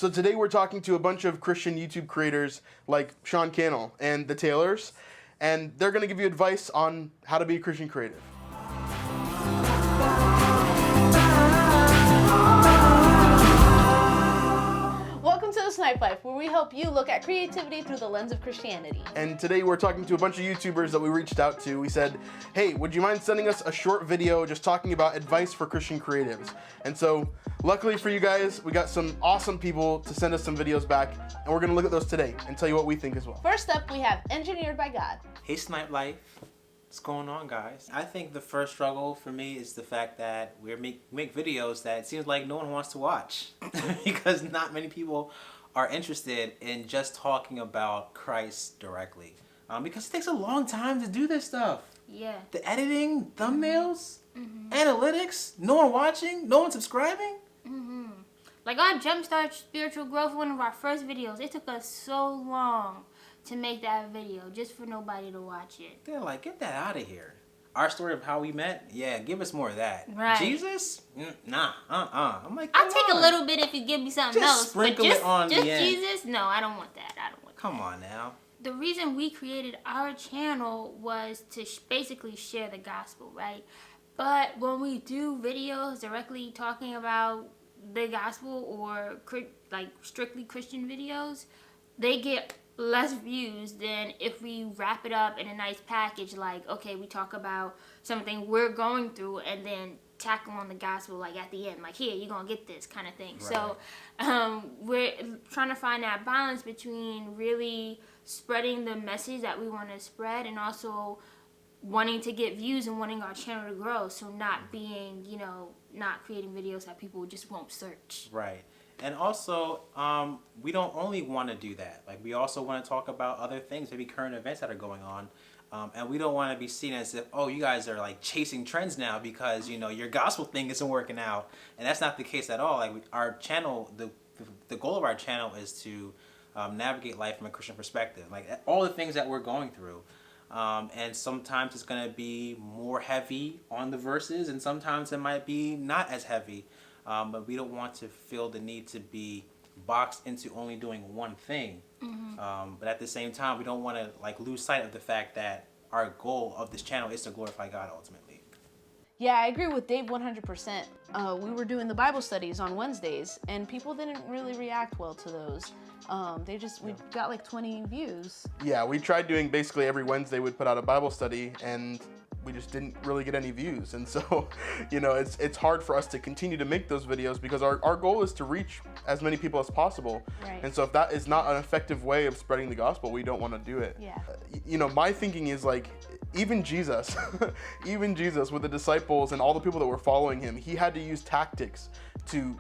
So today we're talking to a bunch of Christian YouTube creators like Sean Cannell and the Taylors, and they're going to give you advice on how to be a Christian creative. Welcome to The Snipe Life, where we help you look at creativity through the lens of Christianity. And today we're talking to a bunch of YouTubers that we reached out to. We said, hey, would you mind sending us a short video just talking about advice for Christian creatives? And so, luckily for you guys, we got some awesome people to send us some videos back, and we're going to look at those today and tell you what we think as well. First up, we have Engineered by God. Hey Snipe Life, what's going on, guys? I think the first struggle for me is the fact that we make videos that it seems like no one wants to watch because not many people are interested in just talking about Christ directly. Because it takes a long time to do this stuff. Yeah. The editing, thumbnails, analytics, no one watching, no one subscribing. Like on Jumpstart Spiritual Growth, one of our first videos, it took us so long to make that video just for nobody to watch it. They're like, get that out of here. Our story of how we met, yeah, give us more of that. Right. Jesus? Nah, I'm like, I'll take come a on. little bit if you give me something Just else. sprinkle but it on just the end. Jesus? No, I don't want that. I don't want that. Come on now. The reason we created our channel was to basically share the gospel, right? But when we do videos directly talking about the gospel or like strictly Christian videos, they get less views than if we wrap it up in a nice package, like, okay, we talk about something we're going through and then tackle on the gospel like at the end, like, here, you're gonna get this kind of thing. Right. So we're trying to find that balance between really spreading the message that we want to spread and also wanting to get views and wanting our channel to grow, so not being, not creating videos that people just won't search. Right. And also, we don't only want to do that. Like, we also want to talk about other things, maybe current events that are going on. And we don't want to be seen as if, oh, you guys are like chasing trends now because, your gospel thing isn't working out. And that's not the case at all. Like, our channel, the goal of our channel is to navigate life from a Christian perspective. Like, all the things that we're going through. And sometimes it's going to be more heavy on the verses, and sometimes it might be not as heavy. But we don't want to feel the need to be boxed into only doing one thing. But at the same time, we don't want to lose sight of the fact that our goal of this channel is to glorify God ultimately. Yeah, I agree with Dave 100%. We were doing the Bible studies on Wednesdays, and people didn't really react well to those. We got like 20 views. Yeah, we tried doing basically every Wednesday we'd put out a Bible study, and we just didn't really get any views. And so, it's hard for us to continue to make those videos because our goal is to reach as many people as possible. Right. And so if that is not an effective way of spreading the gospel, we don't want to do it. Yeah. My thinking is even Jesus, even Jesus with the disciples and all the people that were following him, he had to use tactics to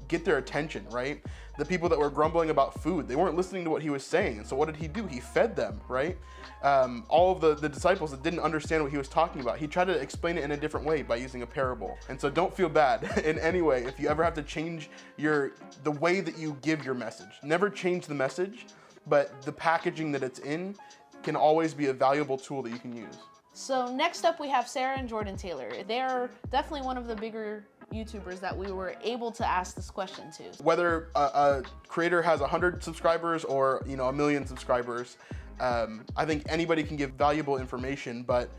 get their attention, right? The people that were grumbling about food, they weren't listening to what he was saying. So what did he do? He fed them, right? All of the disciples that didn't understand what he was talking about, he tried to explain it in a different way by using a parable. And so don't feel bad in any way if you ever have to change the way that you give your message. Never change the message, but the packaging that it's in can always be a valuable tool that you can use. So next up we have Sara and Jordan Taylor. They're definitely one of the bigger YouTubers that we were able to ask this question to. Whether a creator has 100 subscribers or 1 million subscribers, I think anybody can give valuable information, but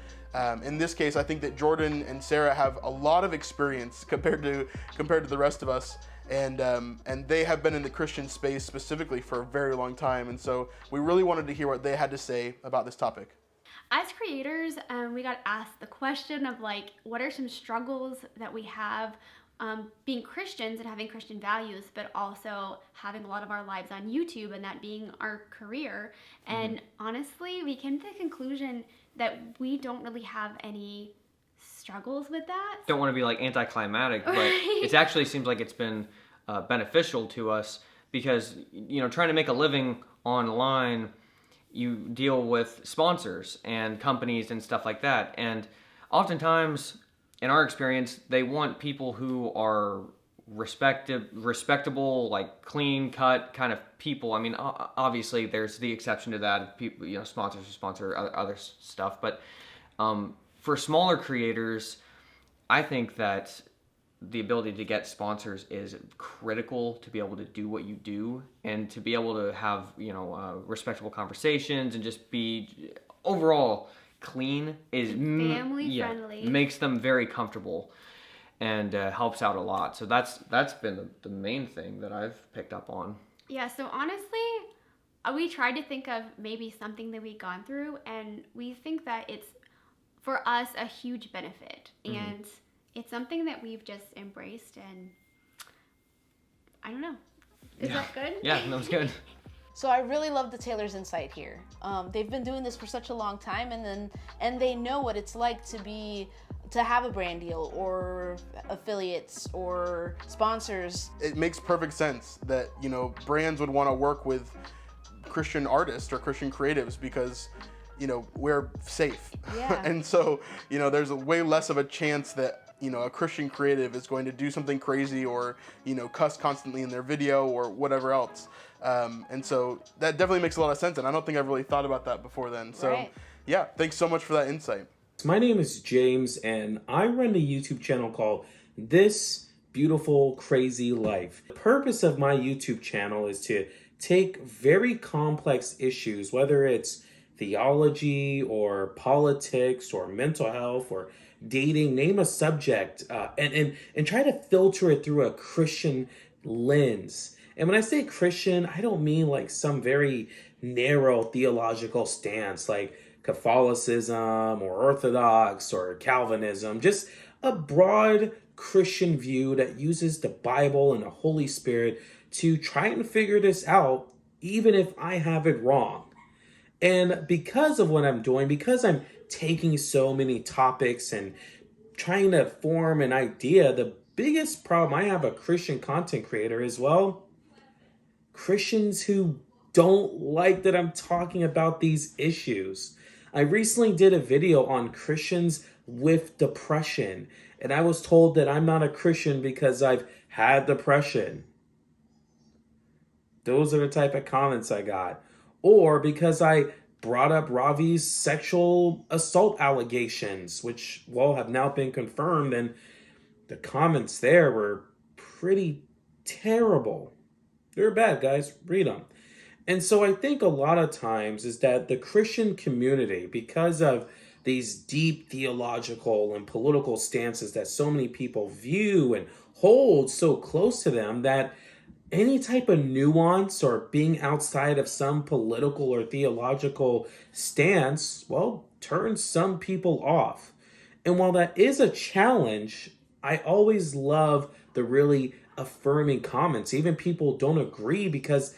in this case, I think that Jordan and Sara have a lot of experience compared to the rest of us, and they have been in the Christian space specifically for a very long time, and so we really wanted to hear what they had to say about this topic. As creators, we got asked the question of what are some struggles that we have being Christians and having Christian values, but also having a lot of our lives on YouTube and that being our career. And honestly, we came to the conclusion that we don't really have any struggles with that. Don't want to be anticlimactic, but it actually seems like it's been beneficial to us because, trying to make a living online, you deal with sponsors and companies and stuff like that. And oftentimes, in our experience, they want people who are respectable, clean cut kind of people. I mean, obviously there's the exception to that. People, sponsors who sponsor other stuff. But for smaller creators, I think that the ability to get sponsors is critical to be able to do what you do and to be able to have, respectable conversations and just be overall clean is family friendly. Makes them very comfortable and helps out a lot. So that's been the main thing that I've picked up on. Yeah, so honestly, we tried to think of maybe something that we've gone through, and we think that it's, for us, a huge benefit. And it's something that we've just embraced, and I don't know. Is that good? Yeah, that was good. So I really love the Taylor's insight here. They've been doing this for such a long time, and they know what it's like to have a brand deal or affiliates or sponsors. It makes perfect sense that, brands would want to work with Christian artists or Christian creatives because, we're safe. Yeah. And so, there's a way less of a chance that, a Christian creative is going to do something crazy or, cuss constantly in their video or whatever else. And so that definitely makes a lot of sense. And I don't think I've really thought about that before then. So Right. yeah, thanks so much for that insight. My name is James, and I run a YouTube channel called This Beautiful Crazy Life. The purpose of my YouTube channel is to take very complex issues, whether it's theology or politics or mental health or dating, name a subject, and try to filter it through a Christian lens. And when I say Christian, I don't mean like some very narrow theological stance like Catholicism or Orthodox or Calvinism, just a broad Christian view that uses the Bible and the Holy Spirit to try and figure this out, even if I have it wrong. And because of what I'm doing, because I'm taking so many topics and trying to form an idea, the biggest problem I have a Christian content creator is, Christians who don't like that I'm talking about these issues. I recently did a video on Christians with depression, and I was told that I'm not a Christian because I've had depression. Those are the type of comments I got. Or because I brought up Ravi's sexual assault allegations, which, have now been confirmed, and the comments there were pretty terrible. They're bad, guys. Read them. And so I think a lot of times is that the Christian community, because of these deep theological and political stances that so many people view and hold so close to them, that any type of nuance or being outside of some political or theological stance, turns some people off. And while that is a challenge, I always love the really affirming comments. Even people don't agree because,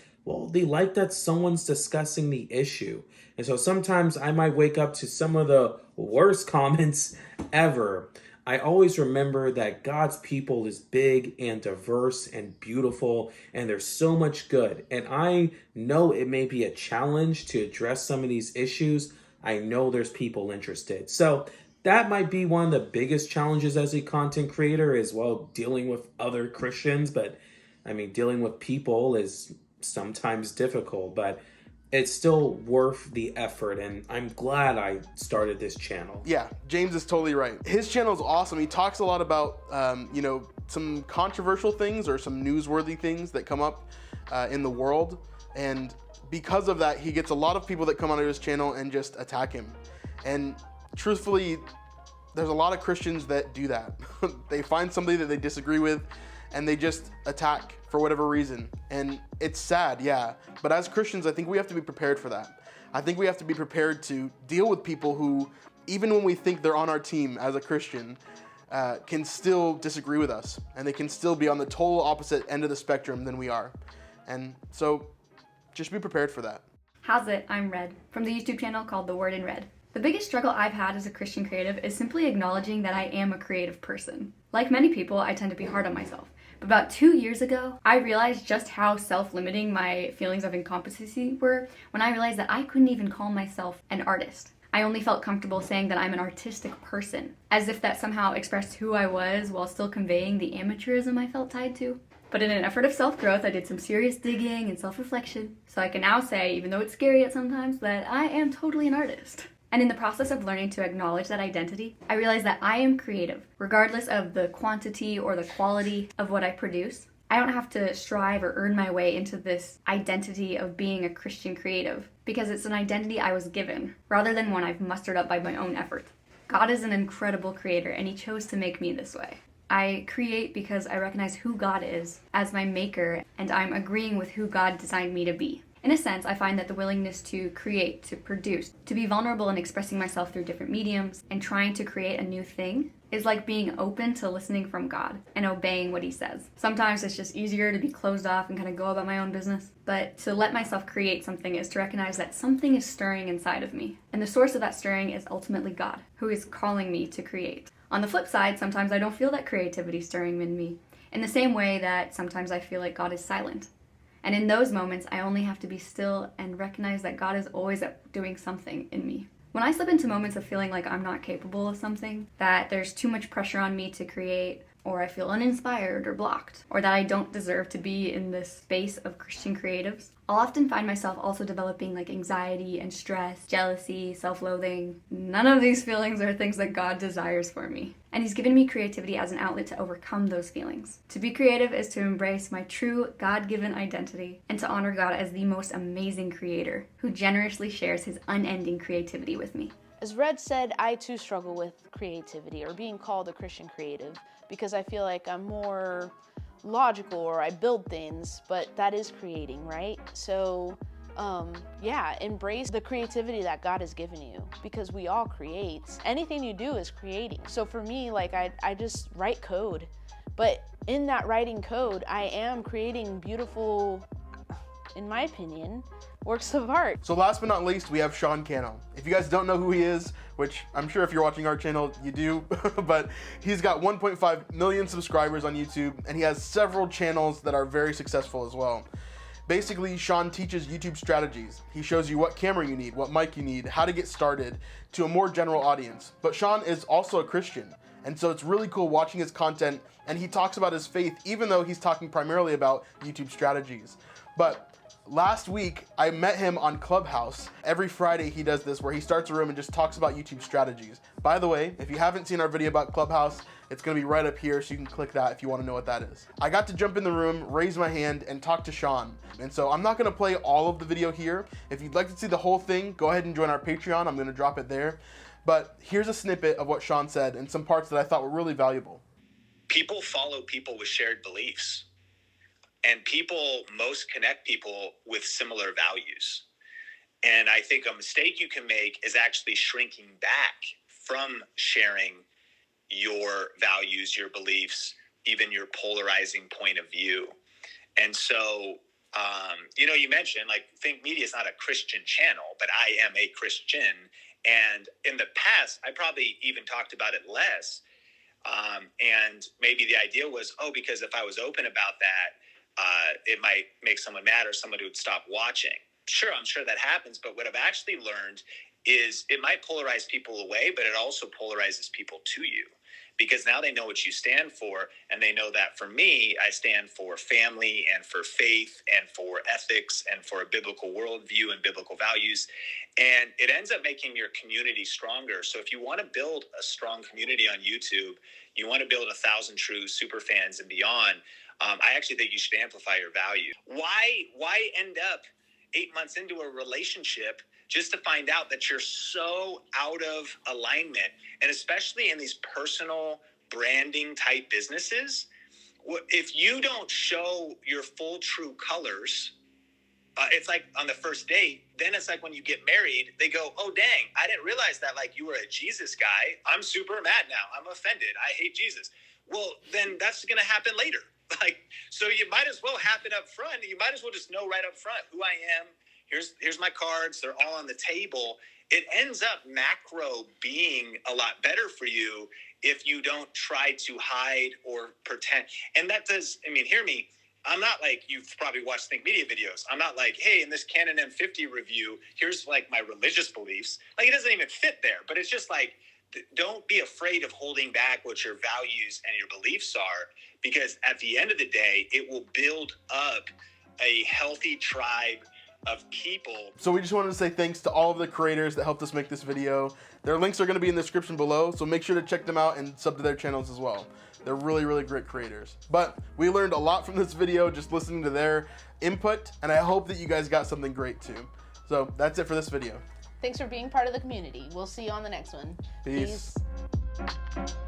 they like that someone's discussing the issue. And so sometimes I might wake up to some of the worst comments ever. I always remember that God's people is big and diverse and beautiful, and there's so much good. And I know it may be a challenge to address some of these issues. I know there's people interested. So that might be one of the biggest challenges as a content creator is, dealing with other Christians. But dealing with people is sometimes difficult, but it's still worth the effort, and I'm glad I started this channel. Yeah, James is totally right. His channel is awesome. He talks a lot about, some controversial things or some newsworthy things that come up in the world, and because of that, he gets a lot of people that come onto his channel and just attack him. And truthfully, there's a lot of Christians that do that. They find somebody that they disagree with, and they just attack for whatever reason. And it's sad, yeah. But as Christians, I think we have to be prepared for that. I think we have to be prepared to deal with people who, even when we think they're on our team as a Christian, can still disagree with us. And they can still be on the total opposite end of the spectrum than we are. And so just be prepared for that. How's it? I'm Red, from the YouTube channel called The Word in Red. The biggest struggle I've had as a Christian creative is simply acknowledging that I am a creative person. Like many people, I tend to be hard on myself. But about 2 years ago, I realized just how self-limiting my feelings of incompetency were when I realized that I couldn't even call myself an artist. I only felt comfortable saying that I'm an artistic person, as if that somehow expressed who I was while still conveying the amateurism I felt tied to. But in an effort of self-growth, I did some serious digging and self-reflection, so I can now say, even though it's scary at sometimes, that I am totally an artist. And in the process of learning to acknowledge that identity, I realized that I am creative, regardless of the quantity or the quality of what I produce. I don't have to strive or earn my way into this identity of being a Christian creative, because it's an identity I was given, rather than one I've mustered up by my own effort. God is an incredible creator, and he chose to make me this way. I create because I recognize who God is as my maker, and I'm agreeing with who God designed me to be. In a sense, I find that the willingness to create, to produce, to be vulnerable in expressing myself through different mediums and trying to create a new thing is like being open to listening from God and obeying what he says. Sometimes it's just easier to be closed off and kind of go about my own business, but to let myself create something is to recognize that something is stirring inside of me. And the source of that stirring is ultimately God, who is calling me to create. On the flip side, sometimes I don't feel that creativity stirring in me, in the same way that sometimes I feel like God is silent. And in those moments, I only have to be still and recognize that God is always doing something in me. When I slip into moments of feeling like I'm not capable of something, that there's too much pressure on me to create, or I feel uninspired or blocked, or that I don't deserve to be in this space of Christian creatives, I'll often find myself also developing like anxiety and stress, jealousy, self-loathing. None of these feelings are things that God desires for me. And he's given me creativity as an outlet to overcome those feelings. To be creative is to embrace my true God-given identity and to honor God as the most amazing creator who generously shares his unending creativity with me. As Red said, I too struggle with creativity or being called a Christian creative because I feel like I'm more logical or I build things, but that is creating, right? So embrace the creativity that God has given you because we all create. Anything you do is creating. So for me, like I just write code, but in that writing code, I am creating beautiful, in my opinion, works of art. So last but not least, we have Sean Cannell. If you guys don't know who he is, which I'm sure if you're watching our channel, you do, but he's got 1.5 million subscribers on YouTube, and he has several channels that are very successful as well. Basically, Sean teaches YouTube strategies. He shows you what camera you need, what mic you need, how to get started to a more general audience. But Sean is also a Christian, and so it's really cool watching his content, and he talks about his faith, even though he's talking primarily about YouTube strategies. But last week, I met him on Clubhouse. Every Friday he does this where he starts a room and just talks about YouTube strategies. By the way, if you haven't seen our video about Clubhouse, it's gonna be right up here so you can click that if you wanna know what that is. I got to jump in the room, raise my hand, and talk to Sean. And so I'm not gonna play all of the video here. If you'd like to see the whole thing, go ahead and join our Patreon. I'm gonna drop it there. But here's a snippet of what Sean said and some parts that I thought were really valuable. People follow people with shared beliefs. And people most connect people with similar values. And I think a mistake you can make is actually shrinking back from sharing your values, your beliefs, even your polarizing point of view. And so, you mentioned like Think Media is not a Christian channel, but I am a Christian. And in the past, I probably even talked about it less. And maybe the idea was, because if I was open about that, it might make someone mad or somebody would stop watching. Sure, I'm sure that happens, but what I've actually learned is it might polarize people away, but it also polarizes people to you because now they know what you stand for, and they know that for me, I stand for family and for faith and for ethics and for a biblical worldview and biblical values, and it ends up making your community stronger. So if you want to build a strong community on YouTube, you want to build 1,000 true super fans and beyond, I actually think you should amplify your value. Why end up 8 months into a relationship just to find out that you're so out of alignment? And especially in these personal branding type businesses, if you don't show your full true colors, it's like on the first date, then it's like when you get married, they go, oh, dang, I didn't realize that like you were a Jesus guy. I'm super mad now. I'm offended. I hate Jesus. Well, then that's going to happen later. So you might as well have it up front. You might as well just know right up front who I am. Here's my cards. They're all on the table. It ends up macro being a lot better for you if you don't try to hide or pretend. And that does, hear me. I'm not like, you've probably watched Think Media videos. I'm not like, hey, in this Canon M50 review, here's like my religious beliefs. Like it doesn't even fit there, but it's just like, don't be afraid of holding back what your values and your beliefs are, because at the end of the day, it will build up a healthy tribe of people. So we just wanted to say thanks to all of the creators that helped us make this video. Their links are going to be in the description below, so make sure to check them out and sub to their channels as well. They're really, really great creators. But we learned a lot from this video just listening to their input, and I hope that you guys got something great too. So that's it for this video. Thanks for being part of the community. We'll see you on the next one. Peace. Peace.